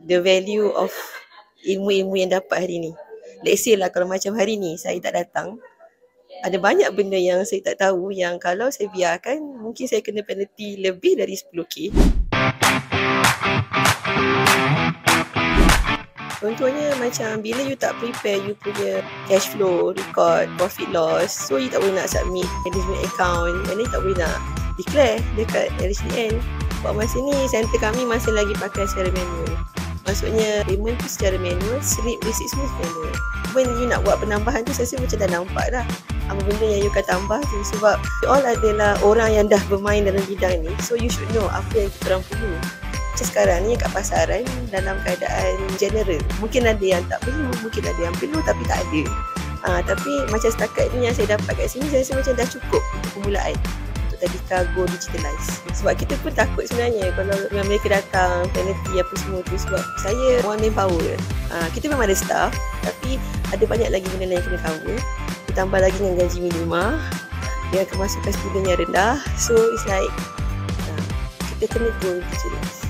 the value of ilmu-ilmu yang dapat hari ni. Let's say lah kalau macam hari ni saya tak datang, ada banyak benda yang saya tak tahu yang kalau saya biarkan mungkin saya kena penalty lebih dari 10k. Contohnya macam bila you tak prepare you punya cash flow, record, profit loss, so you tak boleh nak submit management account and then tak boleh nak declare dekat LHDN. Sebab masa ni center kami masih lagi pakai secara manual. Maksudnya payment tu secara manual, slip receipt semua manual. When you nak buat penambahan tu saya rasa macam dah nampak dah apa benda yang you akan tambah tu, sebab you all adalah orang yang dah bermain dalam bidang ni, so you should know apa yang kita orang perlu. Macam sekarang ni kat pasaran dalam keadaan general, mungkin ada yang tak perlu, mungkin ada yang perlu tapi tak ada. Tapi macam setakat ni yang saya dapat kat sini, saya rasa macam dah cukup untuk permulaan untuk tadi cargo digitalize. Sebab kita pun takut sebenarnya kalau mereka datang penalty apa semua tu, sebab saya one manpower. Kita memang ada staff tapi ada banyak lagi benda lain yang kena cover. Ditambah lagi dengan gaji minimum, dengan kemasukan student yang rendah, so it's like kita kena go digitalize.